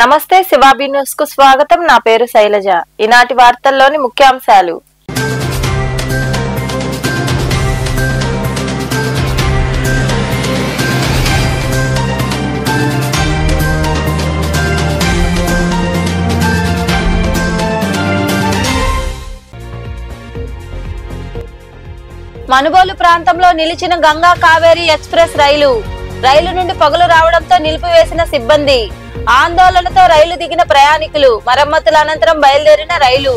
నమస్తే శివాబి న్యూస్ కు స్వాగతం. నా పేరు శైలజ. ఈనాటి వార్తల్లోని ముఖ్యాంశాలు. మనుబోలు ప్రాంతంలో నిలిచిన గంగా కావేరీ ఎక్స్ప్రెస్ రైలు నుండి పొగలు రావడంతో నిలిపివేసిన సిబ్బంది. ఆందోళనతో రైలు దిగిన ప్రయాణికులు. మరమ్మతుల అనంతరం బయలుదేరిన రైలు.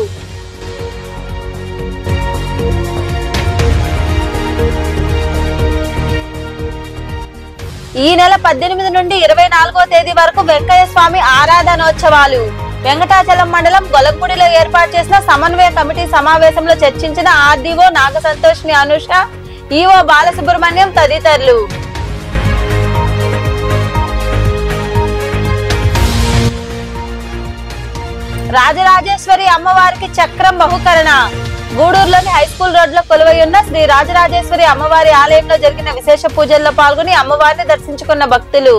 ఈ నెల 18 నుండి 24వ తేదీ వరకు వెంకయ్య స్వామి ఆరాధనోత్సవాలు. వెంకటాచలం మండలం గొలగముడిలో ఏర్పాటు చేసిన సమన్వయ కమిటీ సమావేశంలో చర్చించిన ఆర్డీఓ నాగసంతోషిని అనుష, ఈఓ బాలసుబ్రహ్మణ్యం తదితరులు. రాజరాజేశ్వరి అమ్మవారికి చక్రం బహుకరణ. గూడూరులోని హైస్కూల్ రోడ్ లో కొలువైయున్న శ్రీ రాజరాజేశ్వరి అమ్మవారి ఆలయంలో జరిగిన విశేష పూజల్లో పాల్గొని అమ్మవారిని దర్శించుకున్న భక్తులు.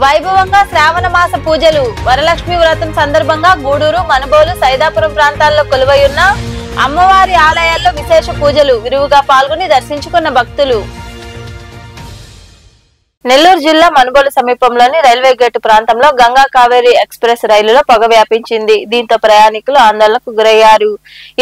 వైభవంగా శ్రావణ మాస పూజలు. వరలక్ష్మి వ్రతం సందర్భంగా గూడూరు, మనుబోలు, సైదాపురం ప్రాంతాల్లో కొలువైయున్న అమ్మవారి ఆలయాల్లో విశేష పూజలు విరివిగా పాల్గొని దర్శించుకున్న భక్తులు. నెల్లూరు జిల్లా మనుబోలు సమీపంలోని రైల్వే గేటు ప్రాంతంలో గంగా కావేరీ ఎక్స్ప్రెస్ రైలులో పొగ వ్యాపించింది. దీంతో ప్రయాణికులు ఆందోళనకు గురయ్యారు.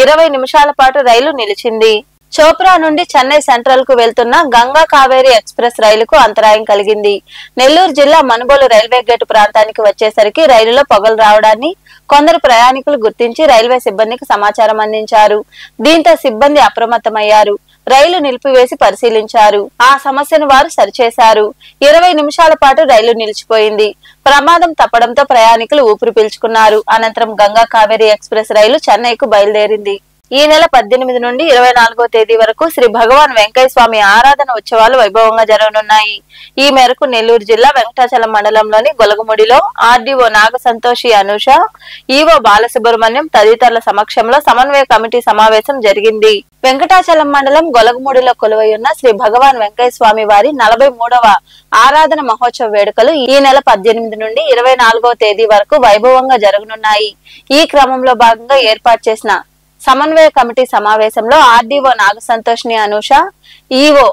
20 నిమిషాల పాటు రైలు నిలిచింది. చోప్రా నుండి చెన్నై సెంట్రల్ కు వెళ్తున్న గంగా కావేరీ ఎక్స్ప్రెస్ రైలుకు అంతరాయం కలిగింది. నెల్లూరు జిల్లా మనుబోలు రైల్వే గేటు ప్రాంతానికి వచ్చేసరికి రైలులో పొగలు రావడాన్ని కొందరు ప్రయాణికులు గుర్తించి రైల్వే సిబ్బందికి సమాచారం అందించారు. దీంతో సిబ్బంది అప్రమత్తమయ్యారు. రైలు నిలిపివేసి పరిశీలించారు. ఆ సమస్యను వారు సరిచేశారు. 20 నిమిషాల పాటు రైలు నిలిచిపోయింది. ప్రమాదం తప్పడంతో ప్రయాణికులు ఊపిరి పీల్చుకున్నారు. అనంతరం గంగా కావేరీ ఎక్స్ప్రెస్ రైలు చెన్నైకు బయలుదేరింది. ఈ నెల 18 నుండి 24వ తేదీ వరకు శ్రీ భగవాన్ వెంకయ్య స్వామి ఆరాధన ఉత్సవాలు వైభవంగా జరగనున్నాయి. ఈ మేరకు నెల్లూరు జిల్లా వెంకటాచలం మండలంలోని గొలగముడిలో ఆర్డీఓ నాగసంతోషి అనుష, ఈఓ బాలసుబ్రహ్మణ్యం తదితరుల సమక్షంలో సమన్వయ కమిటీ సమావేశం జరిగింది. వెంకటాచలం మండలం గొలగముడిలో కొలువైయున్న శ్రీ భగవాన్ వెంకయ్య స్వామి వారి 43వ ఆరాధన మహోత్సవ వేడుకలు ఈ నెల 18 నుండి 24వ తేదీ వరకు వైభవంగా జరగనున్నాయి. ఈ క్రమంలో భాగంగా ఏర్పాటు చేసిన సమన్వయ కమిటీ సమావేశంలో RDO Nagasanthoshini Anusha, EO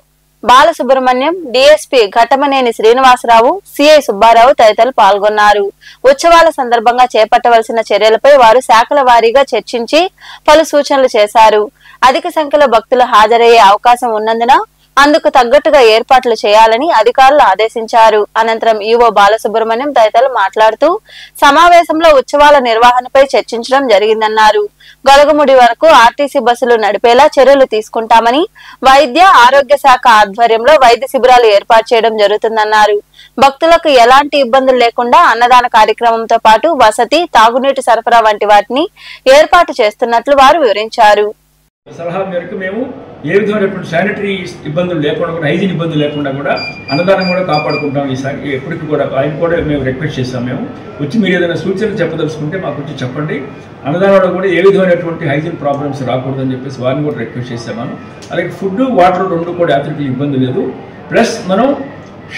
Balasubramanyam, DSP Ghattamaneni Srinivasarao, CI Subbarao తదితరులు పాల్గొన్నారు. ఉత్సవాల సందర్భంగా చేపట్టవలసిన చర్యలపై వారు శాఖల వారీగా చర్చించి పలు సూచనలు చేశారు. అధిక సంఖ్యలో భక్తులు హాజరయ్యే అవకాశం ఉన్నందున అందుకు తగ్గట్టుగా ఏర్పాట్లు చేయాలని అధికారులు ఆదేశించారు. అనంతరం ఈవో బాలసుబ్రహ్మణ్యం తదితరులు మాట్లాడుతూ సమావేశంలో ఉత్సవాల నిర్వహణపై చర్చించడం జరిగిందన్నారు. గొలగముడి వరకు ఆర్టీసీ బస్సులు నడిపేలా చర్యలు తీసుకుంటామని, వైద్య ఆరోగ్య శాఖ ఆధ్వర్యంలో వైద్య శిబిరాలు ఏర్పాటు చేయడం జరుగుతుందన్నారు. భక్తులకు ఎలాంటి ఇబ్బందులు లేకుండా అన్నదాన కార్యక్రమంతో పాటు వసతి, తాగునీటి సరఫరా వంటి వాటిని ఏర్పాటు చేస్తున్నట్లు వారు వివరించారు. సలహా మేరకు మేము ఏ విధమైనటువంటి శానిటరీ ఇబ్బందులు లేకుండా కూడా, హైజీన్ ఇబ్బందులు లేకుండా కూడా అన్నదానం కూడా కాపాడుకుంటాం. ఈసారి ఎప్పటికీ కూడా ఆయన కూడా మేము రిక్వెస్ట్ చేస్తాం. మేము వచ్చి మీరు ఏదైనా సూచనలు చెప్పదలుచుకుంటే మాకు వచ్చి చెప్పండి. అన్నదానంలో కూడా ఏ విధమైనటువంటి హైజీన్ ప్రాబ్లమ్స్ రాకూడదని చెప్పేసి వారిని కూడా రిక్వెస్ట్ చేసాము. అలాగే ఫుడ్, వాటర్ రెండు కూడా యాత్రికులు ఇబ్బంది లేదు. ప్లస్ మనం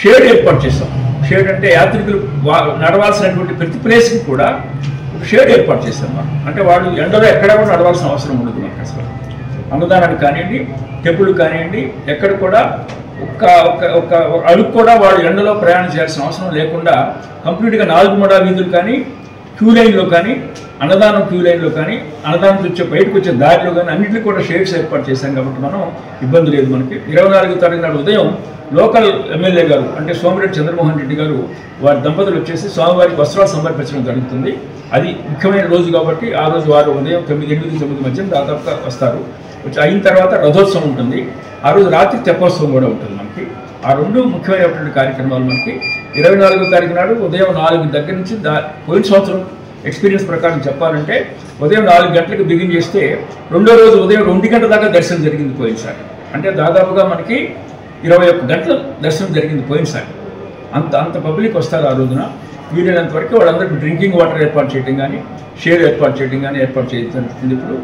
షేడ్ ఏర్పాటు చేస్తాం. షేడ్ అంటే యాత్రికులు నడవాల్సినటువంటి ప్రతి ప్లేస్కి కూడా షేడ్ ఏర్పాటు చేస్తాం మనం. అంటే వాళ్ళు ఎండలో ఎక్కడ కూడా నడవాల్సిన అవసరం ఉండదు మనకు. అసలు అన్నదానానికి కానివ్వండి, టెంపుల్ కానివ్వండి, ఎక్కడ కూడా ఒక్క అడుగు కూడా వాళ్ళు ఎండలో ప్రయాణం చేయాల్సిన అవసరం లేకుండా కంప్లీట్గా 4 మూడా వీధులు కానీ, క్యూ లైన్లో కానీ, అన్నదానం క్యూ లైన్లో కానీ, అన్నదానం వచ్చే బయటకు వచ్చే దారిలో కానీ అన్నింటినీ కూడా షేడ్స్ ఏర్పాటు చేశాం. కాబట్టి మనం ఇబ్బంది లేదు మనకి. 24వ తారీఖు నాడు ఉదయం లోకల్ ఎమ్మెల్యే గారు అంటే సోమిరెడ్డి చంద్రమోహన్ రెడ్డి గారు వారి దంపతులు వచ్చేసి స్వామివారికి వస్త్రాలు సమర్పించడం జరుగుతుంది. అది ముఖ్యమైన రోజు కాబట్టి ఆ రోజు వారు ఉదయం 8-9 మధ్య దాదాపుగా వస్తారు. వచ్చి అయిన తర్వాత రథోత్సవం ఉంటుంది. ఆ రోజు రాత్రి తెప్పోత్సవం కూడా ఉంటుంది మనకి. ఆ రెండు ముఖ్యమైనటువంటి కార్యక్రమాలు మనకి 24వ తారీఖు నాడు ఉదయం 4 దగ్గర నుంచి పోయిన సంవత్సరం ఎక్స్పీరియన్స్ ప్రకారం చెప్పాలంటే ఉదయం 4 గంటలకు బిగిన్ చేస్తే రెండో రోజు ఉదయం 2 గంటల దాకా దర్శనం జరిగింది పోయినసారి. అంటే దాదాపుగా మనకి 21 గంటల దర్శనం జరిగింది పోయినసారి. అంత పబ్లిక్ వస్తారు ఆ రోజున. వీలైనంత వరకు వాళ్ళందరికీ డ్రింకింగ్ వాటర్ ఏర్పాటు చేయడం కానీ, షేర్ ఏర్పాటు చేయడం కానీ ఏర్పాటు చేయడం జరుగుతుంది. ఇప్పుడు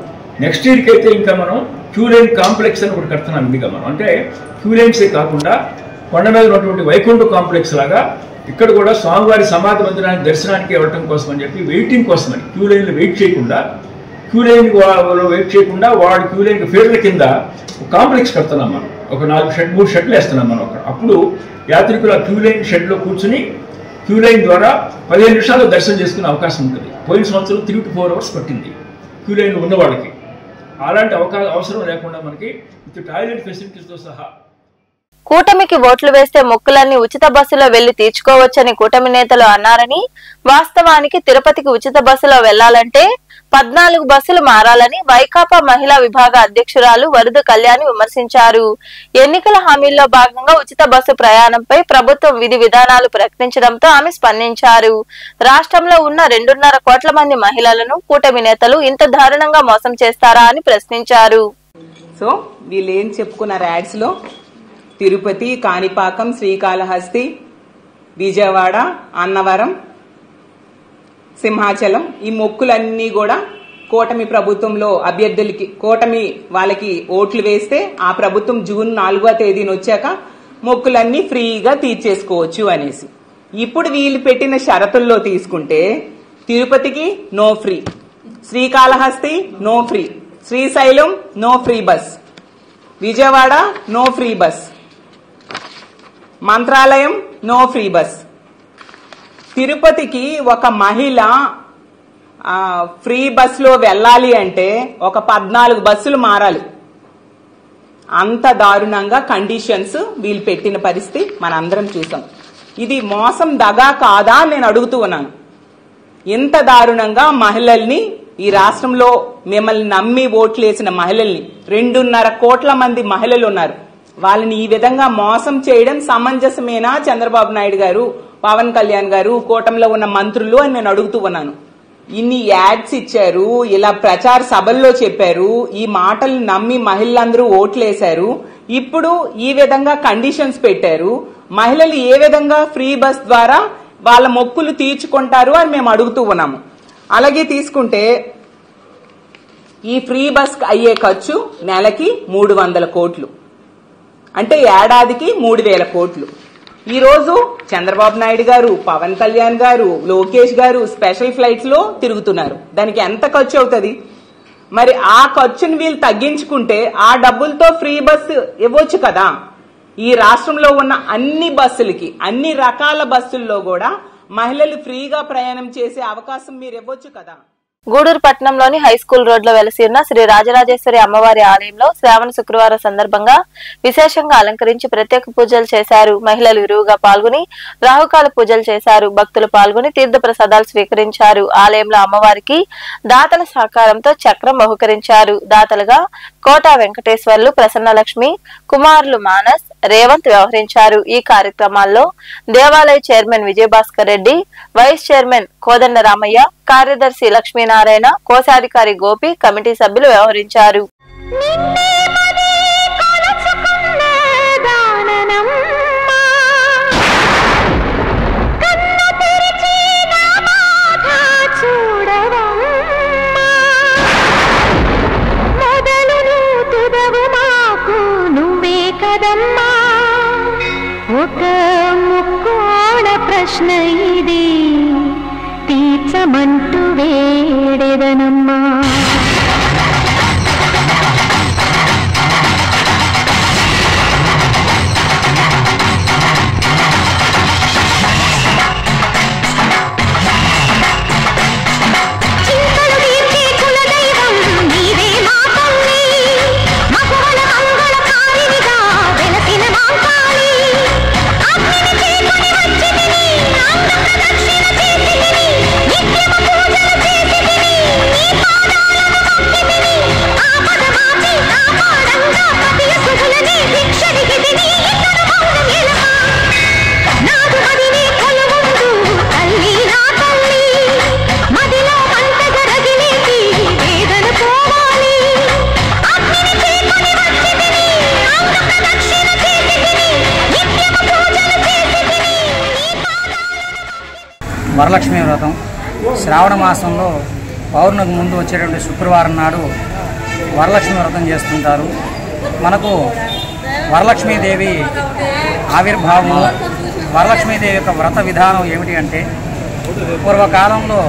నెక్స్ట్ ఇయర్కి అయితే ఇంకా మనం క్యూ లైన్ కాంప్లెక్స్ అని ఒకటి కడుతున్నాం ఇదిగా మనం. అంటే క్యూ లైన్సే కాకుండా కొండ మీద ఉన్నటువంటి వైకుంఠ కాంప్లెక్స్ లాగా ఇక్కడ కూడా స్వామివారి సమాధి మందిరానికి దర్శనానికి వెళ్ళటం కోసం అని చెప్పి వెయిటింగ్ కోసం అని క్యూ లైన్లో వెయిట్ చేయకుండా వాడు క్యూ లైన్ ఫీల్డ్ల కింద కాంప్లెక్స్ కడుతున్నాం మనం. ఒక 3 షెడ్లు వేస్తున్నాం మనం అక్కడ. అప్పుడు యాత్రికులు ఆ క్యూ లైన్ షెడ్లో కూర్చుని క్యూ లైన్ ద్వారా 15 నిమిషాల్లో దర్శనం చేసుకునే అవకాశం ఉంటుంది. పోయిన సంవత్సరం 3 to 4 hours పట్టింది క్యూ లైన్లో ఉన్న వాళ్ళకి. అలాంటి అవసరం లేకుండా మనకి విత్ టాయిలెట్ ఫెసిలిటీస్తో సహా. కూటమికి ఓట్లు వేస్తే మొక్కులన్నీ ఉచిత బస్సులో వెళ్లి తీర్చుకోవచ్చని కూటమి నేతలు అన్నారని, వాస్తవానికి తిరుపతికి ఉచిత బస్సులో వెళ్లాలంటే 14 బస్సులు మారాలని వైకాపా మహిళా విభాగ అధ్యక్షురాలు వరద కళ్యాణి విమర్శించారు. ఎన్నికల హామీల్లో భాగంగా ఉచిత బస్సు ప్రయాణంపై ప్రభుత్వం విధి విధానాలు ప్రకటించడంతో ఆమె స్పందించారు. రాష్ట్రంలో ఉన్న 2.5 కోట్ల మంది మహిళలను కూటమి నేతలు ఇంత దారుణంగా మోసం చేస్తారా అని ప్రశ్నించారు. సో వీళ్ళు ఏం చెప్పుకున్నారు యాడ్స్ లో, తిరుపతి, కాణిపాకం, శ్రీకాళహస్తి, విజయవాడ, అన్నవరం, సింహాచలం ఈ మొక్కులన్నీ కూడా కూటమి ప్రభుత్వంలో అభ్యర్థులకి కూటమి వాళ్ళకి ఓట్లు వేస్తే ఆ ప్రభుత్వం జూన్ 4వ తేదీన వచ్చాక మొక్కులన్నీ ఫ్రీగా తీర్చేసుకోవచ్చు అనేసి. ఇప్పుడు వీళ్ళు పెట్టిన షరతుల్లో తీసుకుంటే తిరుపతికి no free, Srikalahasti no free, Srisailam no free bus, Vijayawada no free bus, Mantralayam no free bus. తిరుపతికి ఒక మహిళ ఫ్రీ బస్సులో వెళ్ళాలి అంటే ఒక 14 బస్సులు మారాలి. అంత దారుణంగా కండిషన్స్ వీళ్ళు పెట్టిన పరిస్థితి మనందరం చూసాం. ఇది మోసం దగా కాదా అని నేను అడుగుతూ ఉన్నాను. ఇంత దారుణంగా మహిళల్ని ఈ రాష్ట్రంలో మిమ్మల్ని నమ్మి ఓట్లేసిన మహిళల్ని 2.5 కోట్ల మంది మహిళలు ఉన్నారు. వాళ్ళని ఈ విధంగా మోసం చేయడం సమంజసమేనా చంద్రబాబు నాయుడు గారు, పవన్ కళ్యాణ్ గారు, కూటమిలో ఉన్న మంత్రులు అని నేను అడుగుతూ ఉన్నాను. ఇన్ని యాడ్స్ ఇచ్చారు, ఇలా ప్రచార సభల్లో చెప్పారు, ఈ మాటలు నమ్మి మహిళలందరూ ఓట్లేశారు. ఇప్పుడు ఈ విధంగా కండిషన్స్ పెట్టారు. మహిళలు ఏ విధంగా ఫ్రీ బస్ ద్వారా వాళ్ళ మొక్కులు తీర్చుకుంటారు అని మేము అడుగుతూ ఉన్నాము. అలాగే తీసుకుంటే ఈ ఫ్రీ బస్ అయ్యే ఖర్చు నెలకి 300 కోట్లు, అంటే ఏడాదికి 3000 కోట్లు. ఈ రోజు చంద్రబాబు నాయుడు గారు, పవన్ కళ్యాణ్ గారు, లోకేష్ గారు స్పెషల్ ఫ్లైట్స్ లో తిరుగుతున్నారు. దానికి ఎంత ఖర్చు అవుతుంది? మరి ఆ ఖర్చును వీళ్ళు తగ్గించుకుంటే ఆ డబ్బులతో ఫ్రీ బస్సు ఇవ్వచ్చు కదా. ఈ రాష్ట్రంలో ఉన్న అన్ని బస్సులకి, అన్ని రకాల బస్సుల్లో కూడా మహిళలు ఫ్రీగా ప్రయాణం చేసే అవకాశం మీరు ఇవ్వచ్చు కదా. గూడూరు పట్టణంలోని హైస్కూల్ రోడ్లో వెలసి ఉన్న శ్రీ రాజరాజేశ్వరి అమ్మవారి ఆలయంలో శ్రావణ శుక్రవారం సందర్భంగా విశేషంగా అలంకరించి ప్రత్యేక పూజలు చేశారు. మహిళలు విరివిగా పాల్గొని రాహుకాల పూజలు చేశారు. భక్తులు పాల్గొని తీర్థ ప్రసాదాలు స్వీకరించారు. ఆలయంలో అమ్మవారికి దాతల సహకారంతో చక్రం బహుకరించారు. దాతలుగా కోటా వెంకటేశ్వర్లు, ప్రసన్నలక్ష్మి, కుమారులు మానస్, రేవంత్ వ్యవహరించారు. ఈ కార్యక్రమాల్లో దేవాలయ chairman Vijayabhaskar Reddy, vice chairman Kodanda Ramaiah, కార్యదర్శి లక్ష్మీనారాయణ, కోశాధికారి గోపి, కమిటీ సభ్యులు వ్యవహరించారు. ప్రశ్న ఇది తీర్చమంటూ వేడెదనమ్మా. వరలక్ష్మి వ్రతం శ్రావణ మాసంలో పౌర్ణమికి ముందు వచ్చేటువంటి శుక్రవారం నాడు వరలక్ష్మి వ్రతం చేస్తుంటారు. మనకు వరలక్ష్మీదేవి ఆవిర్భావము, వరలక్ష్మీదేవి యొక్క వ్రత విధానం ఏమిటి అంటే, పూర్వకాలంలో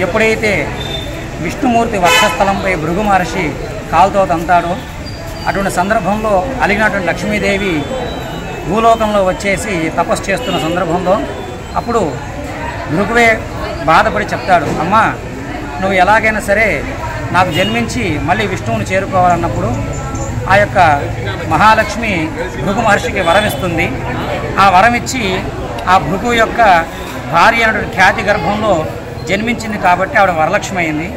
ఎప్పుడైతే విష్ణుమూర్తి వక్షస్థలంపై భృగు మహర్షి కాలుతో తంతాడో అటువంటి సందర్భంలో అలిగినటువంటి లక్ష్మీదేవి భూలోకంలో వచ్చేసి తపస్సు చేస్తున్న సందర్భంలో అప్పుడు భృగువే బాధపడి చెప్తాడు, అమ్మా నువ్వు ఎలాగైనా సరే నాకు జన్మించి మళ్ళీ విష్ణువుని చేరుకోవాలన్నప్పుడు ఆ యొక్క మహాలక్ష్మి భృగు మహర్షికి వరమిస్తుంది. ఆ వరమిచ్చి ఆ భృగు యొక్క భార్య అయినటువంటి ఖ్యాతి గర్భంలో జన్మించింది కాబట్టి ఆవిడ వరలక్ష్మి అయింది.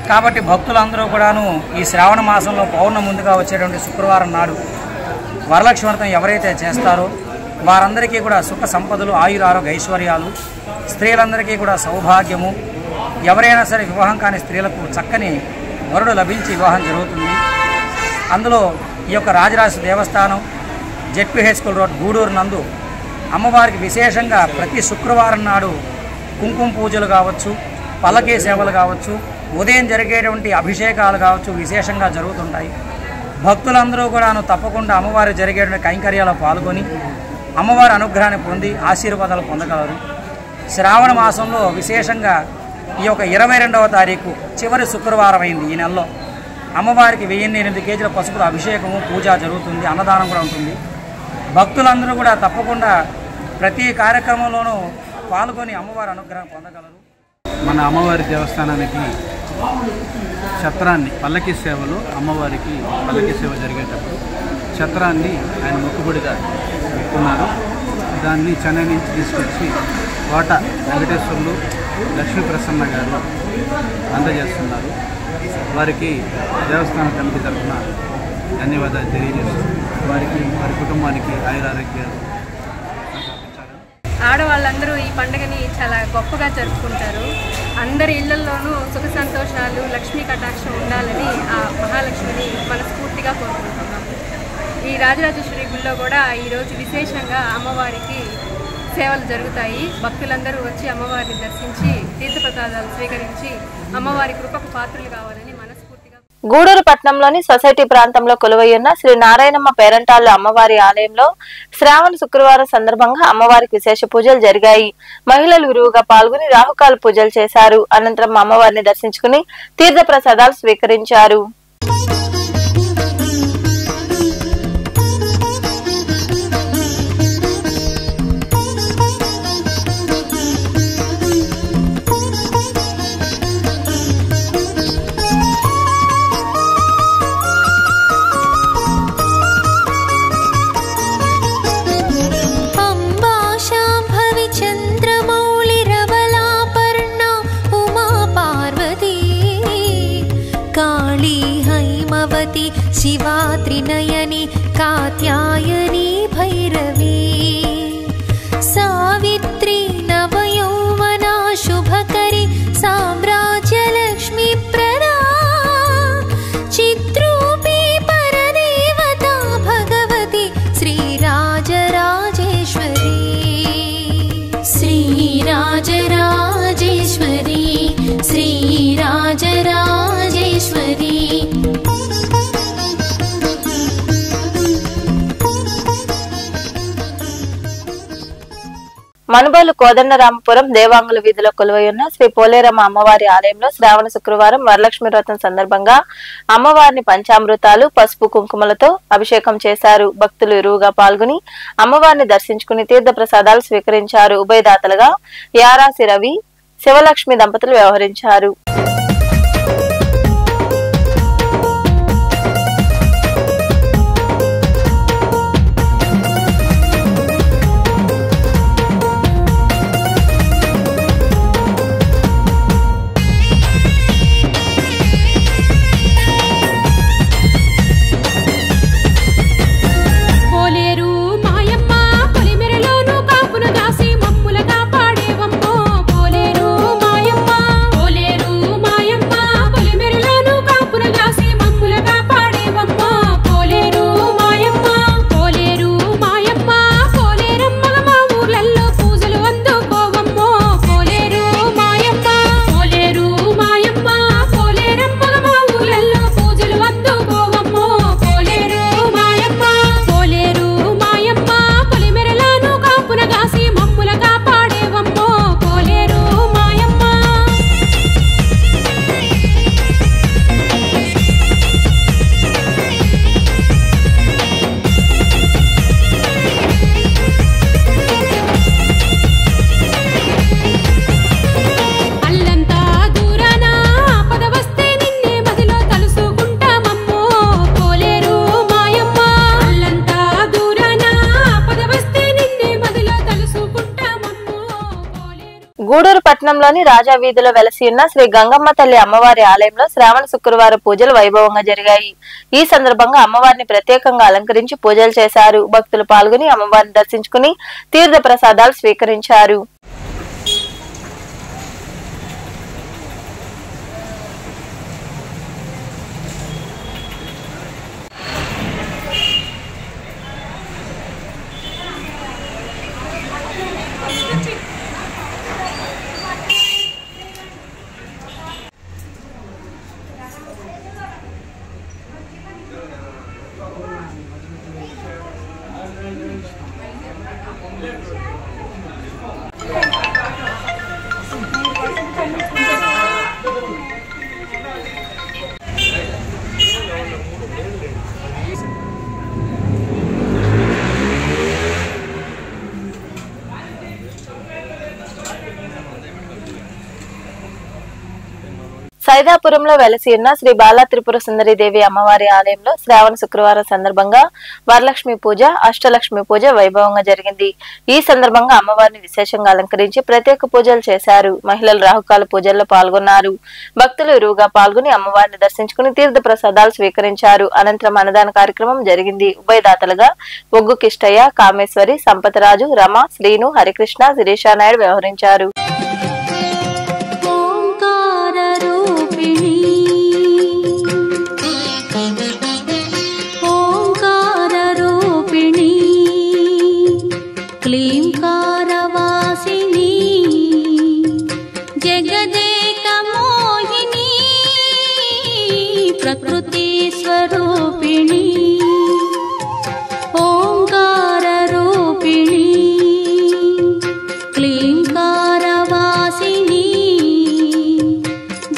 కాబట్టి భక్తులందరూ కూడాను ఈ శ్రావణ మాసంలో పౌర్ణమి ముందుగా వచ్చేటువంటి శుక్రవారం నాడు వరలక్ష్మి వ్రతం ఎవరైతే చేస్తారో వారందరికీ కూడా సుఖ సంపదలు, ఆయురారోగ్య ఐశ్వర్యాలు, స్త్రీలందరికీ కూడా సౌభాగ్యము, ఎవరైనా సరే వివాహం కాని స్త్రీలకు చక్కని వరుడు లభించి వివాహం జరుగుతుంది. అందులో ఈ యొక్క రాజరాజ దేవస్థానం జెడ్పీహెచ్ స్కూల్ రోడ్ గూడూరు నందు అమ్మవారికి విశేషంగా ప్రతి శుక్రవారం నాడు కుంకుమ పూజలు కావచ్చు, పల్లకీ సేవలు కావచ్చు, ఉదయం జరిగేటువంటి అభిషేకాలు కావచ్చు విశేషంగా జరుగుతుంటాయి. భక్తులందరూ కూడాను తప్పకుండా అమ్మవారి జరిగేటువంటి కైంకర్యాల్లో పాల్గొని అమ్మవారి అనుగ్రహాన్ని పొంది ఆశీర్వాదాలు పొందగలరు. శ్రావణ మాసంలో విశేషంగా ఈ యొక్క 22వ తారీఖు చివరి శుక్రవారం అయింది. ఈ నెలలో అమ్మవారికి 1008 కేజీల పసుపుల అభిషేకము, పూజ జరుగుతుంది. అన్నదానం కూడా ఉంటుంది. భక్తులందరూ కూడా తప్పకుండా ప్రతి కార్యక్రమంలోనూ పాల్గొని అమ్మవారి అనుగ్రహం పొందగలరు. మన అమ్మవారి దేవస్థానానికి ఛత్రాన్ని, పల్లకీ సేవలో అమ్మవారికి పల్లకీ సేవ జరిగేటప్పుడు ఛత్రాన్ని ఆయన మొక్కుబడిగా పెట్టుకున్నారు. దాన్ని చెన్నై నుంచి తీసుకొచ్చి కోట వెంకటేశ్వర్లు, లక్ష్మీ ప్రసన్న గారు అందజేస్తున్నారు. వారికి దేవస్థాన కమిటీ తరఫున ధన్యవాదాలు తెలియజేస్తున్నారు. వారికి, వారి కుటుంబానికి ఆయురారోగ్యాలు. ఆడవాళ్ళందరూ ఈ పండుగని చాలా గొప్పగా జరుపుకుంటారు. అందరి ఇళ్లల్లోనూ సుఖ సంతోషాలు, లక్ష్మీ కటాక్షం ఉండాలని ఆ మహాలక్ష్మిని మనస్ఫూర్తిగా కోరుకుంటున్నాం. ఈ రాజరాజేశ్వరి గుడిలో కూడా ఈరోజు విశేషంగా అమ్మవారికి సేవలు జరుగుతాయి. భక్తులందరూ వచ్చి అమ్మవారిని దర్శించి తీర్థప్రసాదాలు స్వీకరించి అమ్మవారి కృపకు పాత్రలు కావాలని మనస్ఫూర్తిగా. గూడూరు పట్టణంలోని సొసైటీ ప్రాంతంలో కొలువయ్యున్న శ్రీ నారాయణమ్మ పేరంటాళ్ల అమ్మవారి ఆలయంలో శ్రావణ శుక్రవారం సందర్భంగా అమ్మవారికి విశేష పూజలు జరిగాయి. మహిళలు విరివిగా పాల్గొని రాహుకాల పూజలు చేశారు. అనంతరం అమ్మవారిని దర్శించుకుని తీర్థ ప్రసాదాలు స్వీకరించారు. शिवा त्रिनयनी कात्यायनी भैरवी सावित्री नवयौवना शुभकरी साम्राज्यलक्ष्मी प्रदा चित्रूपी परदेवता भगवती श्रीराजराजेश्वरी श्रीराजराजेश्वरी श्रीराजराजेश्वरी మనుబోలు కోదండరామపురం దేవాంగుల వీధిలో కొలువైయున్న శ్రీ పోలేరమ్మ అమ్మవారి ఆలయంలో శ్రావణ శుక్రవారం వరలక్ష్మి వ్రతం సందర్భంగా అమ్మవారిని పంచామృతాలు, పసుపు, కుంకుమలతో అభిషేకం చేశారు. భక్తులు ఇరువుగా పాల్గొని అమ్మవారిని దర్శించుకుని తీర్థ ప్రసాదాలు స్వీకరించారు. ఉభయదాతలుగా యారాసి రవి, శివలక్ష్మి దంపతులు వ్యవహరించారు. పోలేరు పట్టణంలోని రాజా వీధిలో వెలసి ఉన్న శ్రీ గంగమ్మ తల్లి అమ్మవారి ఆలయంలో శ్రావణ శుక్రవారం పూజలు వైభవంగా జరిగాయి. ఈ సందర్భంగా అమ్మవారిని ప్రత్యేకంగా అలంకరించి పూజలు చేశారు. భక్తులు పాల్గొని అమ్మవారిని దర్శించుకుని తీర్థ ప్రసాదాలు స్వీకరించారు. సైదాపురంలో వెలసి ఉన్న శ్రీ బాలా త్రిపుర సుందరి దేవి అమ్మవారి ఆలయంలో శ్రావణ శుక్రవారం సందర్భంగా వరలక్ష్మి పూజ, అష్టలక్ష్మి పూజ వైభవంగా జరిగింది. ఈ సందర్భంగా అమ్మవారిని విశేషంగా అలంకరించి ప్రత్యేక పూజలు చేశారు. మహిళలు రాహుకాల పూజల్లో పాల్గొన్నారు. భక్తులు ఇరువుగా పాల్గొని అమ్మవారిని దర్శించుకుని తీర్థ ప్రసాదాలు స్వీకరించారు. అనంతరం అన్నదాన కార్యక్రమం జరిగింది. ఉభయదాతలుగా ఒగ్గు కిష్టయ్య, కామేశ్వరి, సంపతరాజు, రమ, శ్రీను, హరికృష్ణ, శిరీషానాయుడు వ్యవహరించారు. प्रकृति स्वरूपिणी ओंकार रूपिणी क्लींकार वासिनी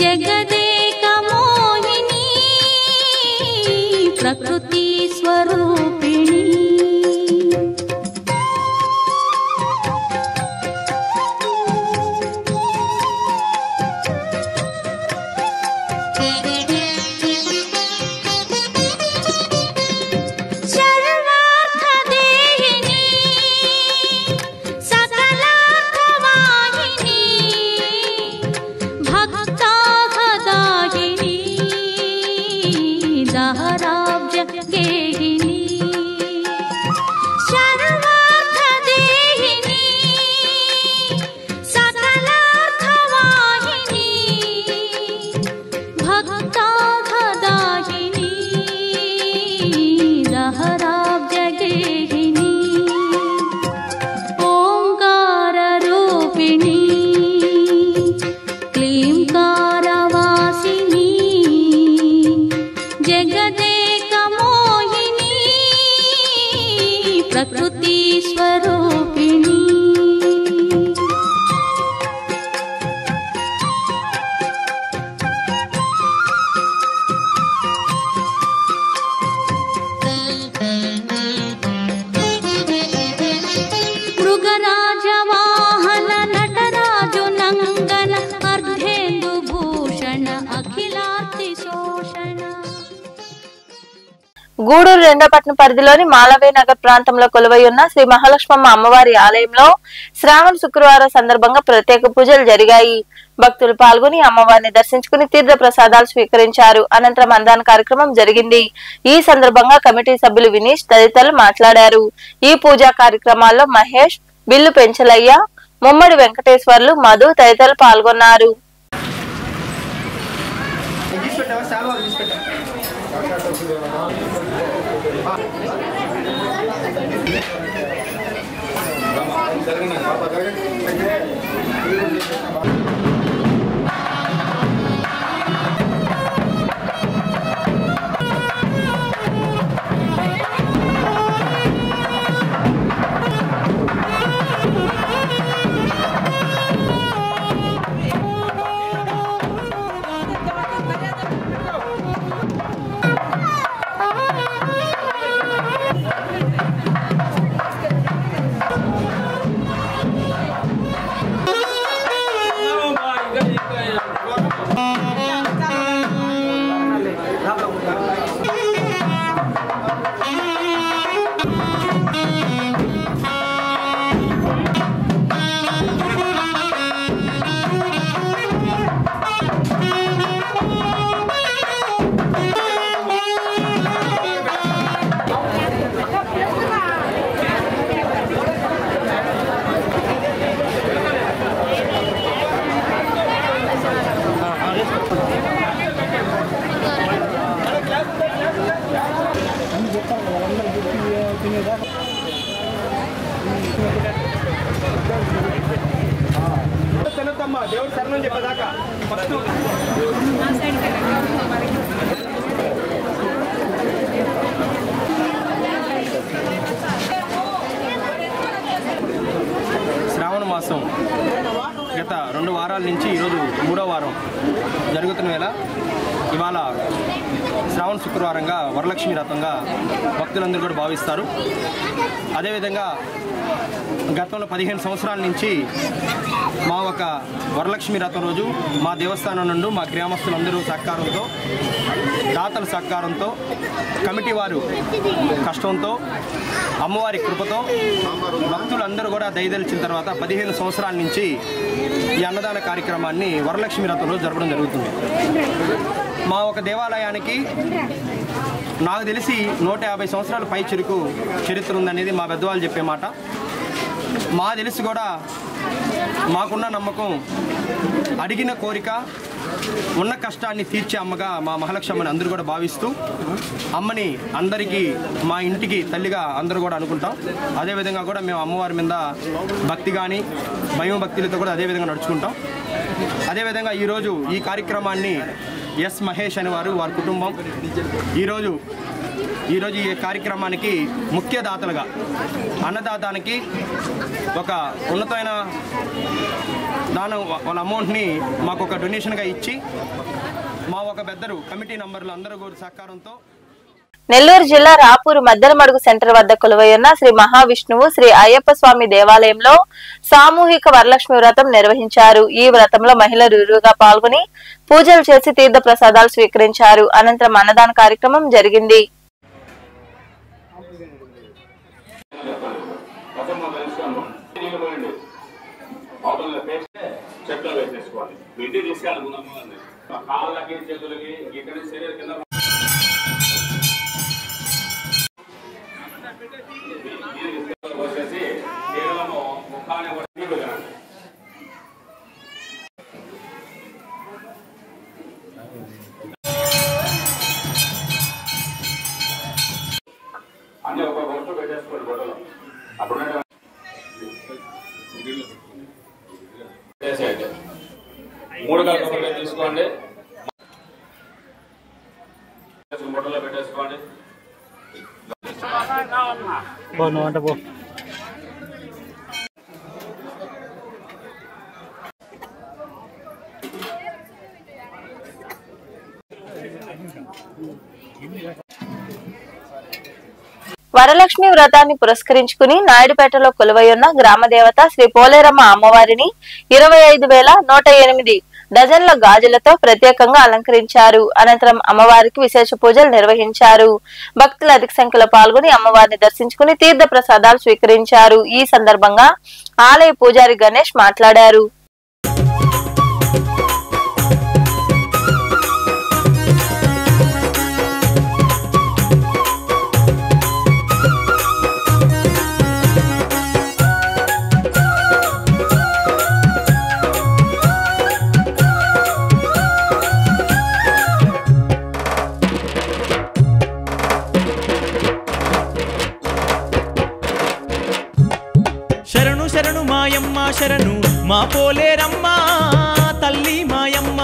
जगदेक मोहिनी प्रकृति स्वरूपिणी प्रकृति स्वरूपिणी मृगराज वाहन नटराजु नंगन अर्धेन्दु भूषण अखिलार्ति शोषण గూడూరు రెండో పట్టణ పరిధిలోని మాలవే నగర్ ప్రాంతంలో కొలువై ఉన్న శ్రీ మహాలక్ష్మమ్మ అమ్మవారి ఆలయంలో శ్రావణ శుక్రవారం సందర్భంగా ప్రత్యేక పూజలు జరిగాయి. భక్తులు పాల్గొని అమ్మవారిని దర్శించుకుని తీర్థ ప్రసాదాలు స్వీకరించారు. అనంతరం అన్నదాన కార్యక్రమం జరిగింది. ఈ సందర్భంగా కమిటీ సభ్యులు వినీష్ తదితరులు మాట్లాడారు. ఈ పూజా కార్యక్రమాల్లో మహేష్, బిల్లు పెంచలయ్య, ముమ్మడి వెంకటేశ్వర్లు, మధు తదితరులు పాల్గొన్నారు. ఊరుకోమ్మా, దేవుడు శరణం చెప్పేదాకా ఫస్ట్. శ్రావణ మాసం గత 2 వారాల నుంచి ఈరోజు 3వ వారం జరుగుతున్న వేళ ఇవాళ శ్రావణ శుక్రవారంగా వరలక్ష్మి వ్రతంగా భక్తులందరూ కూడా భావిస్తారు. అదేవిధంగా గతంలో 15 సంవత్సరాల నుంచి మా ఒక వరలక్ష్మి వ్రతం రోజు మా దేవస్థానం నుండి మా గ్రామస్తులందరూ సహకారంతో, దాతల సహకారంతో, కమిటీ వారు కష్టంతో, అమ్మవారి కృపతో భక్తులందరూ కూడా దయదలిచిన తర్వాత 15 సంవత్సరాల నుంచి ఈ అన్నదాన కార్యక్రమాన్ని వరలక్ష్మి వ్రతం రోజు జరపడం జరుగుతుంది. మా ఒక దేవాలయానికి నాకు తెలిసి 150 సంవత్సరాల పై చరిత్ర ఉందనేది మా పెద్దవాళ్ళు చెప్పే మాట. మా తెలిసి కూడా మాకున్న నమ్మకం, అడిగిన కోరిక, ఉన్న కష్టాన్ని తీర్చే అమ్మగా మా మహాలక్ష్మని అందరూ కూడా భావిస్తూ అమ్మని అందరికీ మా ఇంటికి తల్లిగా అందరూ కూడా అనుకుంటాం. అదేవిధంగా కూడా మేము అమ్మవారి మీద భక్తి కానీ భయం భక్తులతో కూడా అదేవిధంగా నడుచుకుంటాం. అదేవిధంగా ఈరోజు ఈ కార్యక్రమాన్ని ఎస్ మహేష్ అని వారి కుటుంబం ఈరోజు ఈ కార్యక్రమానికి ముఖ్య దాతలుగా అన్నదాతానికి ఒక ఉన్నతమైన దానం వాళ్ళ అమౌంట్ని మాకు ఒక డొనేషన్గా ఇచ్చి మా ఒక పెద్దరు కమిటీ నంబర్లు అందరూ కూడా సహకారంతో నెల్లూరు జిల్లా రాపూరు మద్దెలమడుగు సెంటర్ వద్ద కొలువైయున్న శ్రీ మహావిష్ణువు శ్రీ అయ్యప్ప స్వామి దేవాలయంలో సామూహిక వరలక్ష్మి వ్రతం నిర్వహించారు. ఈ వ్రతంలో మహిళలు ఇరువుగా పాల్గొని పూజలు చేసి తీర్థ ప్రసాదాలు స్వీకరించారు. అనంతరం అన్నదాన కార్యక్రమం జరిగింది. అన్నీ ఒక వస్తువు పెట్టేసుకోండి గొడవలో. అప్పుడు 3 కలుపుకొని తీసుకోండి, బొట్టలో పెట్టేసుకోండి. వరలక్ష్మి వ్రతాన్ని పురస్కరించుకుని నాయుడుపేటలో కొలువైయున్న గ్రామ దేవత శ్రీ పోలేరమ్మ అమ్మవారిని 25,108 డజన్ల గాజులతో ప్రత్యేకంగా అలంకరించారు. అనంతరం అమ్మవారికి విశేష పూజలు నిర్వహించారు. భక్తులు అధిక సంఖ్యలో పాల్గొని అమ్మవారిని దర్శించుకుని తీర్థ ప్రసాదాలు స్వీకరించారు. ఈ సందర్భంగా ఆలయ పూజారి గణేష్ మాట్లాడారు. శరణు మాయమ్మ శరణు మా పోలేరమ్మ తల్లి మాయమ్మ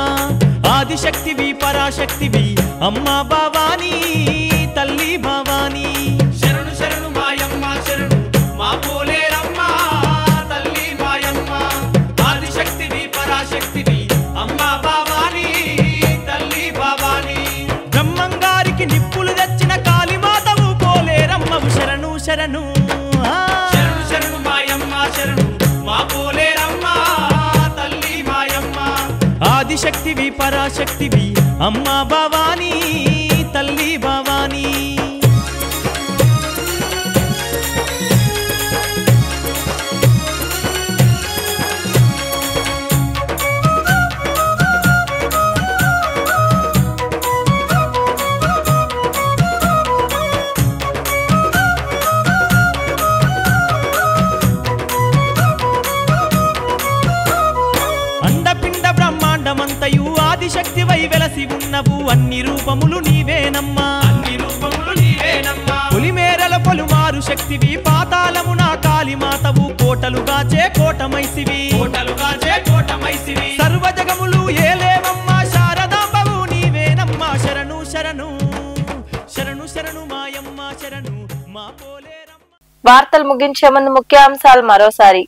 ఆదిశక్తివి పరాశక్తివి అమ్మ భవానీ తల్లి భవానీ. శరణు శరణు మాయమ్మ శరణు మా పోలేరమ్మ తల్లి మాయమ్మ ఆదిశక్తివి పరాశక్తివి అమ్మ భవానీ తల్లి భవానీ. బ్రహ్మంగారికి నిప్పులు తెచ్చిన కాళీమాతవు పోలేరమ్మవు శరణు శరణు. ఆదిశక్తివి పరాశక్తివి అమ్మ భవానీ తల్లి భవానీ. అండమంతయు ఆదిశక్తివై వెలసి ఉన్నవు అన్ని రూపములు నీవేనమ్మా పులిమేరల పొలుమారు శక్తివి పాతాళమున కాళీమాతవు కోటలుగాచే కోటమైసివి శక్తివి సర్వ జగములు ఏలేవమ్మా శారదాంబవు నీవేనమ్మా శరణు శరణు శరణు శరణు మాయమ్మ శరణు మా పోలేరమ్మ. వార్తలు ముగించే ముందు ముఖ్యాంశాలు మరోసారి.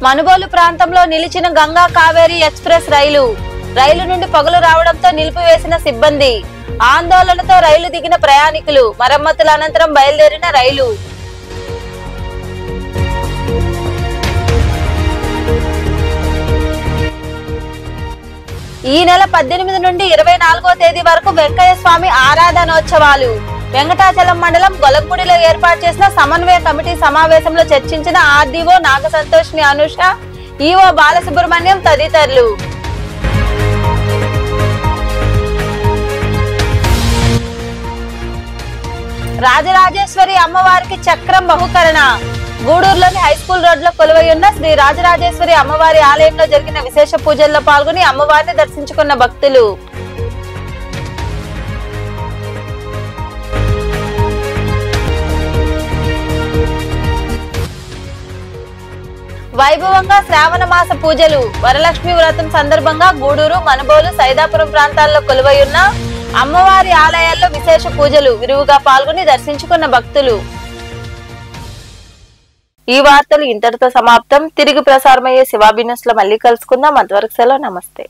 మనుబోలు ప్రాంతంలో నిలిచిన గంగా కావేరి ఎక్స్ప్రెస్ రైలు నుండి పొగలు రావడంతో నిలిపివేసిన సిబ్బంది. ఆందోళనతో రైలు దిగిన ప్రయాణికులు. మరమ్మతుల అనంతరం బయలుదేరిన రైలు. ఈ నెల 18 నుండి 24వ తేదీ వరకు వెంకయ్య స్వామి ఆరాధనోత్సవాలు. వెంకటాచలం మండలం గొలంపూడిలో ఏర్పాటు చేసిన సమన్వయ కమిటీ సమావేశంలో చర్చించిన ఆర్డీఓ నాగసంతోష్ని అనుష, ఈఓ బాలసుబ్రహ్మణ్యం తదితరులు. రాజరాజేశ్వరి అమ్మవారికి చక్రం బహుకరణ. గూడూరులోని హైస్కూల్ రోడ్లో కొలువై ఉన్న శ్రీ రాజరాజేశ్వరి అమ్మవారి ఆలయంలో జరిగిన విశేష పూజల్లో పాల్గొని అమ్మవారిని దర్శించుకున్న భక్తులు. వైభవంగా శ్రావణ మాస పూజలు. వరలక్ష్మి వ్రతం సందర్భంగా గూడూరు, మనుబోలు, సైదాపురం ప్రాంతాల్లో కొలువై ఉన్న అమ్మవారి ఆలయాల్లో విశేష పూజలు విరివిగా పాల్గొని దర్శించుకున్న భక్తులు. ఈ వార్తలు ఇంతటితో సమాప్తం. తిరిగి ప్రసారమయ్యే శివాబి న్యూస్ లో మళ్ళీ కలుసుకుందాం. అంతవరకు సెలవు. నమస్తే.